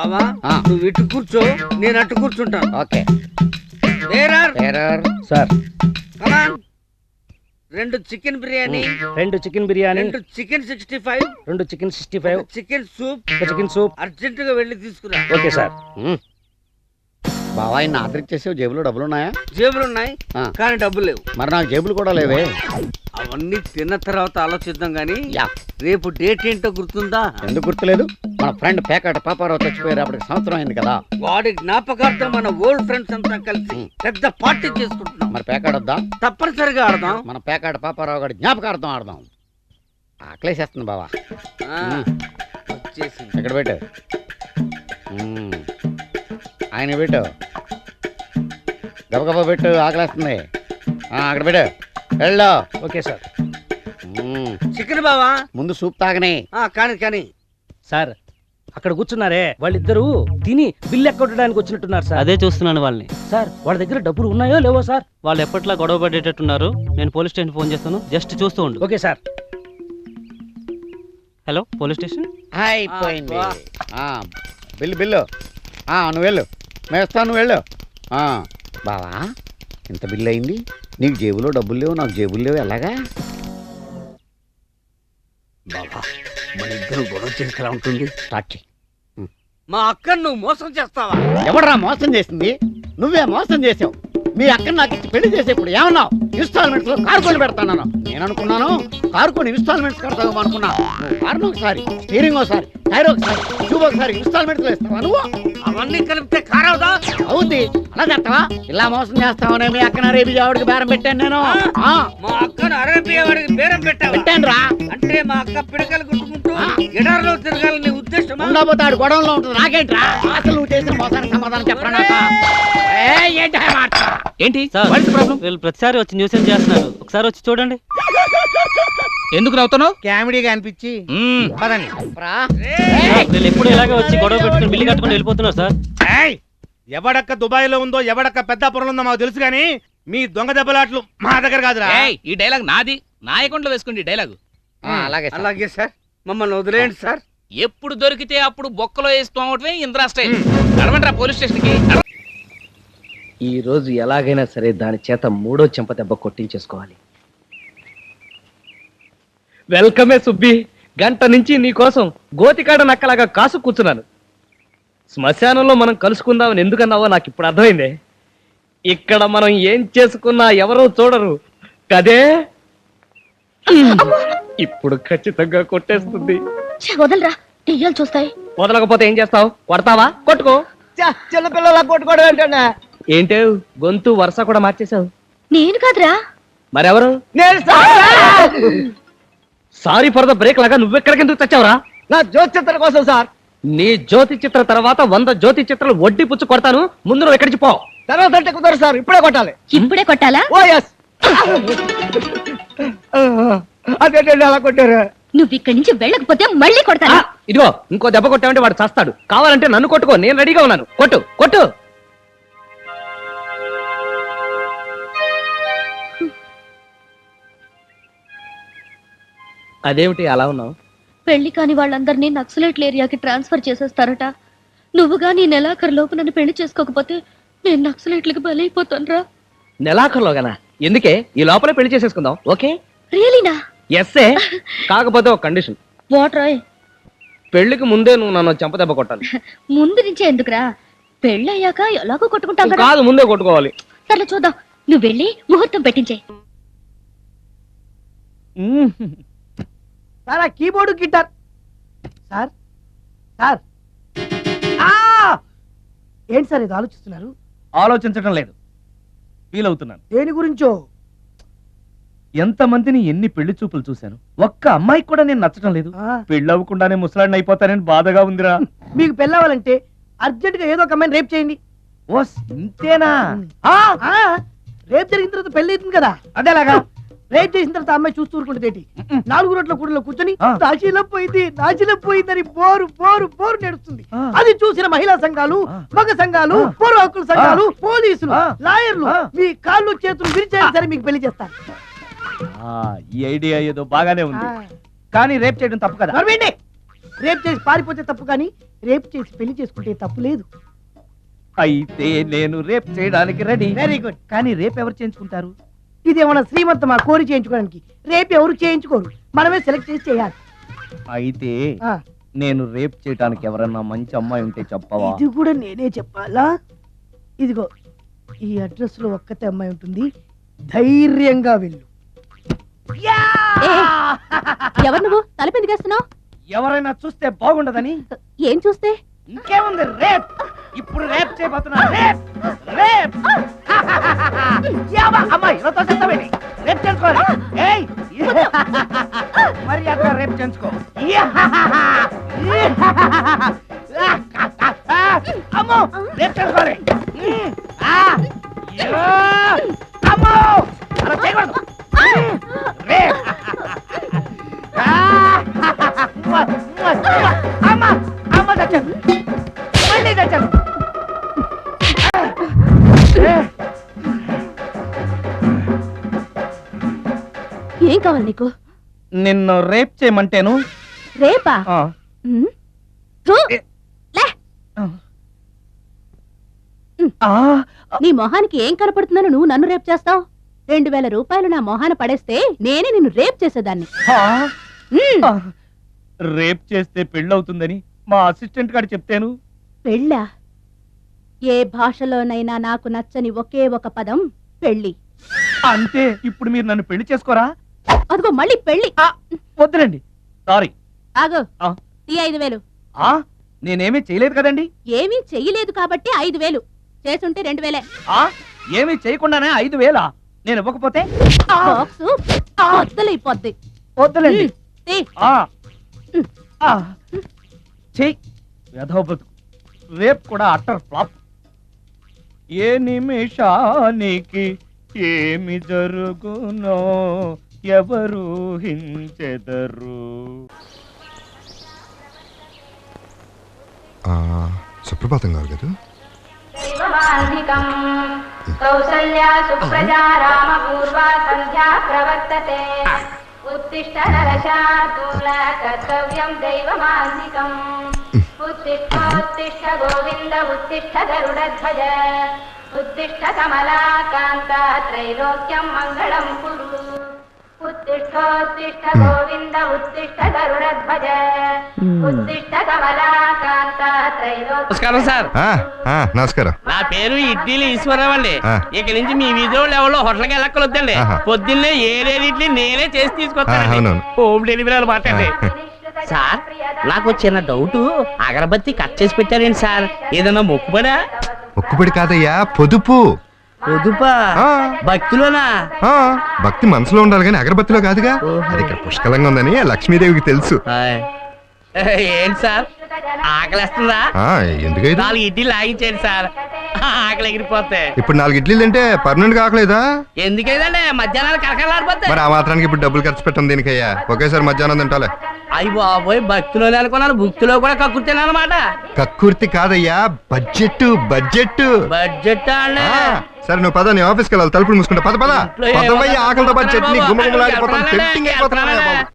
బావా నువ్వు ఇటు కూర్చో, నేను అటు కూర్చుంటాను. Okay sir. Come on. 2 chicken biryani, 2 chicken biryani, 2 chicken 65, 2 chicken 65, chicken soup, chicken soup urgent గా వెళ్ళి తీసుకురా. Okay sir. బావా ఆయన ఆర్డర్ ఇచ్చేసావు, జేబులో డబ్బులు ఉన్నాయా? జేబులు ఉన్నాయి కానీ డబ్బులు లేవు. మరి నాకు జేబులు కూడా లేవే. అవన్నీ తిన్న తర్వాత ఆలోచిద్దాం గానీ రేపు డేట్ ఏంటో గుర్తుందా? ఎందుకు గుర్తులేదు? మన ఫ్రెండ్ పేకాట పాపారావు చచ్చిపోయారు, అప్పటికి సంవత్సరం అయింది కదా. వాడి జ్ఞాపకార్థం మన ఓల్డ్ ఫ్రెండ్స్ అంతా కలిసి పెద్ద పార్టీ చేసుకుంటున్నాం. మరి పేకాడొద్దా? తప్పనిసరిగా ఆడదాం. మన పేకాట పాపారావు గారి జ్ఞాపకార్థం ఆడదాం. ఆకలేసేస్తుంది బావా. వచ్చేసింది. ఎక్కడ పెట్టు, ఆయన పెట్టు, గబగబా పెట్టు, ఆకలేస్తుంది. అక్కడ పెట్టు, వెళ్ళు. Okay sir. చికెన్ బావా ముందు సూప్ తాగనే. కానీ సార్ అక్కడ కూర్చున్నారే వాళ్ళిద్దరూ తిని బిల్లు ఎక్కొట్టడానికి వచ్చినట్టున్నారు సార్. అదే చూస్తున్నాను వాళ్ళని. సార్ వాళ్ళ దగ్గర డబ్బులు ఉన్నాయో లేవో సార్? వాళ్ళు ఎప్పట్లా గొడవ పడేటట్టున్నారు. నేను పోలీస్ స్టేషన్ ఫోన్ చేస్తాను, జస్ట్ చూస్తూ ఉండు. Okay sir. Hello police station. అయిపోయింది. బిల్లు నువ్వు వెళ్ళు, మేము ఇస్తాను, నువ్వు వెళ్ళు. బావా ఇంత బిల్లు అయింది, నీకు జేబులో డబ్బులు లేవు, నాకు జేబులు లేవు, ఎలాగా? బాబా మన ఇద్దరు గొడవ చేసేలా ఉంటుంది. స్టార్ట్ చెయ్యి. మా అక్కను నువ్వు మోసం చేస్తావా? ఎవడరా మోసం చేసింది? నువ్వే మోసం చేసావు. మీ అక్కను నాకు ఇచ్చి పెళ్లి చేసేప్పుడు ఏమన్నావు? ఇన్స్టాల్మెంట్స్ లో కారు కొని పెడతాను. నేను అనుకున్నాను కారు కొని ఇన్స్టాల్మెంట్స్ కడతావు అనుకున్నా. కారును ఒకసారి, స్టీరింగ్ ఒకసారి, టైర్ ఒకసారి, ట్యూబ్ ఒకసారి ఇన్స్టాల్మెంట్స్ లో ఇస్తావా నువ్వు? అవన్నీ కలిపితే కారు అవుదా? అవుద్ది. అలా చేస్తావా? ఇలా మోసం చేస్తావనే మీ అక్కన రేపు ఆవిడకి బేరం పెట్టాను నేను. మా అక్కను అరేబియావాడికి బేరం పెట్టాను రా. అంటే మా అక్క పిడకలు కుట్టుకుంటూ ఎడారిలో తిరగాలని ఉద్దేశం. ఉండబోతాడు గొడవలో ఉంటుంది. నాకేంట్రా? అసలు నువ్వు చేసిన మోసానికి సమాధానం చెప్పరా? ఏంటి వీళ్ళు ప్రతిసారి వచ్చి న్యూసెన్స్ చేస్తున్నారు, ఒకసారి వచ్చి చూడండి. ఎందుకు నవ్వుతున్నావు? కామెడీగా అనిపించి వీళ్ళు ఎప్పుడు ఇలాగే వచ్చి గొడవ పెట్టుకుని బిల్లు కట్టుకుని వెళ్ళిపోతున్నారు సార్. ఎవడక్క దుబాయ్ లో ఉందో, ఎవడక్క పెద్దాపురంలో ఉందో మాకు తెలుసు గానీ మీ దొంగ దెబ్బలాట్లు మా దగ్గర కాదురా. ఈ డైలాగ్ నాది, నా అకౌంట్ లో వేసుకోండి డైలాగ్. అలాగే సార్, మమ్మల్ని వదిలేయండి సార్. ఎప్పుడు దొరికితే అప్పుడు బొక్కలో వేసుకోవటమే ఇంద్రా స్టైల్. నడవండి పోలీస్ స్టేషన్ కి. ఈ రోజు ఎలాగైనా సరే దాని చేత 3వ చెంప దెబ్బ కొట్టించేసుకోవాలి. వెల్కమే సుబ్బి. గంట నుంచి నీ కోసం గోతికాడ నక్కలాగా కాసు కూర్చున్నాను. శ్మశానంలో మనం కలుసుకుందామని ఎందుకన్నావో నాకు ఇప్పుడు అర్థమైంది. ఇక్కడ మనం ఏం చేసుకున్నా ఎవరో చూడరు కదే. ఇప్పుడు ఖచ్చితంగా కొట్టేస్తుంది. వదలరా, దెయ్యాలు చూస్తాయి. వదలకపోతే ఏం చేస్తావు? కొడతావా? కొట్టుకో. చిన్నపిల్లలా కొట్టుకోవడం ఏంటన్నా? ఏంటే గొంతు వరుస కూడా మార్చేశావు? నేను కాదురా. మరెవరు? సారీ ఫర్ ద బ్రేక్ లాగా నువ్వెక్కడికి ఎందుకు తెచ్చావురా? నా జ్యోతి చిత్ర కోసం సార్. నీ జ్యోతి చిత్ర తర్వాత 100 జ్యోతి చిత్రాలు వడ్డీ పుచ్చు కొడతాను. ముందు నువ్వు ఎక్కడికి పో. తర్వాత అంటే కుదరదు సార్, ఇప్పుడే కొట్టాలి. ఇప్పుడే కొట్టాలా? ఓ ఎస్. అదేంటండి అలా కొట్టారు? నువ్వు ఇక్కడి నుంచి వెళ్ళకపోతే మళ్ళీ కొడతాను. ఇదిగో ఇంకో దెబ్బ కొట్టావంటే వాడు చస్తాడు. కావాలంటే నన్ను కొట్టుకో, నేను రెడీగా ఉన్నాను. కొట్టు కొట్టు. అదేమిటి అలా ఉన్నావు? పెళ్లి కాని వాళ్ళందరినీ నక్సలైట్ల ఏరియాకి ట్రాన్స్ఫర్ చేసేస్తారట. నువ్వుగా నీ నెలాఖరు లోపు నన్ను పెళ్లి చేసుకోకపోతే నేను నక్సలైట్లకు బలైపోతానురా. నెలాఖరులోగానా? ఎందుకే? ఈ లోపలే పెళ్లి చేసేసుకుందాం. ఓకే? రియలీనా? ఎస్ఏ. కాకపోతే ఒక కండిషన్. వాట్ రాయ్? పెళ్లికి ముందే నువ్వు నన్ను చెంపదెబ్బ కొట్టాలి. ముందు నుంచే ఎందుకురా? పెళ్లి అయ్యాక ఎలాగో కొట్టుకుంటాం కదా. కాదు, ముందే కొట్టుకోవాలి. సర్లే చూద్దాం. నువ్వు వెళ్ళి ముహూర్తం పెట్టించే. Sir keyboard guitar sir. Sir ఏంటి సార్ ఇది ఆలోచిస్తున్నారు? ఆలోచించడం లేదు, ఫీల్ అవుతున్నాను. దేని గురించో? ఎంతమందిని ఎన్ని పెళ్లి చూపులు చూశాను, ఒక్క అమ్మాయికి కూడా నేను నచ్చడం లేదు. పెళ్లి అవ్వకుండానే ముసలాడిని అయిపోతానని బాధగా ఉందిరా. మీకు పెళ్ళవాలంటే అర్జెంట్ గా ఏదో ఒక అమ్మాయిని రేప్ చేయండి. ఓ ఇంతేనా? రేప్ జరిగిన తర్వాత పెళ్లి అవుతుంది కదా, అదేలాగా రేప్ చేసిన తర్వాత అమ్మాయి చూస్తూ ఊరుకుంటుంది. 4 రోడ్ల కూడలో కూర్చొని నాశిలపోయిందని బోరు బోరు బోరు నడుస్తుంది. అది చూసిన మహిళా సంఘాలు, మగ సంఘాలు, పౌర హక్కుల సంఘాలు, పోలీసులు, లాయర్లు మీ కాళ్ళు చేతులు విరిచేయాలి సరే మీకు పెళ్లి చేస్తారు. ఈ ఐడియా ఏదో బాగానే ఉంది, కానీ రేప్ చేయడం తప్పు కదా. రేప్ చేసి పారిపోతే తప్పు, కానీ రేపు చేసి పెళ్లి చేసుకుంటే తప్పు లేదు. అయితే నేను రేప్ చేయడానికి రెడీ. Very good. కానీ రేపు ఎవరు చేయించుకుంటారు? ఇదేమన్నా శ్రీమంతమా కోరి చేయించుకోవడానికి? రేపు ఎవరు చేయించుకోరు, మనమే సెలెక్ట్ చేసి చేయాలి. అయితే ఆ, నేను రేప్ చేయడానికి ఎవరన్నా మంచి అమ్మాయి ఉంటే చెప్పవా? ఇది కూడా నేనే చెప్పాలా? ఇదిగో ఈ అడ్రస్ లో ఒక్కతే అమ్మాయి ఉంటుంది, ధైర్యంగా వెళ్ళు. యా! ఎవరు నువ్వు తలపెందుకేస్తున్నావు? ఎవరైనా చూస్తే బాగుండదని. ఏం చూస్తే? ఇంకేముంది, రేప్. ఇప్పుడు రేప్ చేయబోతున్నా. Rape rape. యావా! అమ్మాయి ఇలా తోసేస్తావేంటి? రేపు చేసుకోవాలి. ఏయ్! మర్యాదగా రేప్ చేయించుకో. అమ్మో! రేపు చేసుకోవాలి. అమ్మో! అలా చేయకూడదు. రేప్! అమ్మ! అమ్మ చచ్చాను. మళ్ళీ చచ్చాను. ఏం కావాలి నీకు? నిన్ను రేప్ చేయమంటేను. రేపా? ఆ, థూ! ఏ- లే! ఆ, నీ మొహానికి ఏం కనపడుతుందని నువ్వు నన్ను రేప్ చేస్తావు? 2000 రూపాయలు నా మొహాన పడేస్తే నేనే నిన్ను రేప్ చేసేదాన్ని. ఆ. ఉమ్, ఆ, రేప్ చేస్తే పెళ్ళవుతుందని మా అసిస్టెంట్ గారు చెప్తాను. పెళ్ళా? ఏ భాషలోనైనా నాకు నచ్చని ఒకే ఒక పదం పెళ్ళి. అంటే ఇప్పుడు మీరు నన్ను పెళ్లి చేసుకోరా? అదిగో మళ్ళీ పెళ్ళి. ఆ, వద్దులేండి, సారీ. ఆగో, ఆ. ఈ 5000. ఆ, నేనేమీ చేయలేదు కదండి. ఏమీ చెయ్యలేదు కాబట్టి 5000, చేసుంటే 2000. ఆ, ఏమీ చేయకుండానే 5,000 నేను ఇవ్వకపోతే? బాక్సు బద్దలైపోద్ది. వద్దులేండి. తీ. ఆ, ఆ, చెయ్. వెధవ బతుకు. రేప్ కూడా అట్టర్ ఫ్లాప్. ఏ నిమిషానికి ఏమి జరుగునో ఎవరు హించెదరు. సుప్రభాతం గారు కదా. దైవమాన్నికం కౌసల్యా సుప్రజా రామ పూర్వా సంధ్యా ప్రవర్తతే ఉత్తిష్ట నరశార్దూల కర్తవ్యం దైవమాన్నికం ఉత్తిష్ఠోత్తిష్ఠ గోవింద ఉత్తిష్ఠ గరుడధ్వజ ఉత్తిష్ఠ కమలాకాంత త్రైలోక్యం మంగళం కురు ఉత్తిష్ఠోత్తిష్ఠ గోవింద ఉత్తిష్ఠ గరుడధ్వజ ఉత్తిష్ఠ కమలాకాంత త్రైలోక్యం. నమస్కారం సార్. నమస్కారం. నా పేరు ఇడ్లీలు ఈశ్వరరావు అండి. ఆ. ఇక నుంచి మీ వీధిలో ఎవరో హోటల్కి వెళ్ళక్కలొద్దండి. ఆహా. పొద్దున్నే ఏడేది ఇడ్లీ నేనే చేసి తీసుకొస్తాను. అవునవును. హోమ్ డెలివరీ అనమాట అండి. సార్, నాకు చిన్న డౌట్. అగరబత్తి కట్ చేసి పెట్టారేంటి సార్? ఏదన్నా మొక్కుబడా? ఒక్కబడి కాదయ్యా, పొదుపు. పొదుపా? ఆ. భక్తిలోనా? ఆ, భక్తి మనసులో ఉండాలి కానీ అగరబత్తిలో కాదుగా. అది ఇక్కడ పుష్కలంగా ఉందని లక్ష్మీదేవికి తెలుసు. హాయ్. ఏంటి సార్, ఆకలేస్తుందా? ఎందుకైతే 4 ఇడ్లీ లాగించేయండి సార్, ఆకలి ఎగిరిపోతే. ఇప్పుడు 4 ఇడ్లీలు అంటే పర్మనెంట్ కాకలేదా? ఎందుకైందండి, మధ్యాహ్నాలు కరకరలాడిపోతే. మరి ఆ మాత్రానికి ఇప్పుడు డబ్బులు ఖర్చు పెట్టం దీనికయ్యా. ఒకేసారి మధ్యాహ్నం తింటాలే. అయ్యి బాబోయ్, భక్తిలోనే అనుకున్నాను, భక్తిలో కూడా కక్కుర్తాను అనమాట. కక్కుర్తి కాదయ్యా, బడ్జెట్ బడ్జెట్. బడ్జెట్ అండి. సరే నువ్వు పద, నీ ఆఫీస్కి వెళ్ళాలి. తలుపులు మూసుకుంటా. పద పద. ఇంట్లో ఏమో పదవయ్య, ఆకలితో పాటు చట్నీ బాబు. గుమ్మగుమ్మలాడిపోతాం. ఎక్కడ టెంప్టింగ్ అయిపోతున్నాయా బాబు.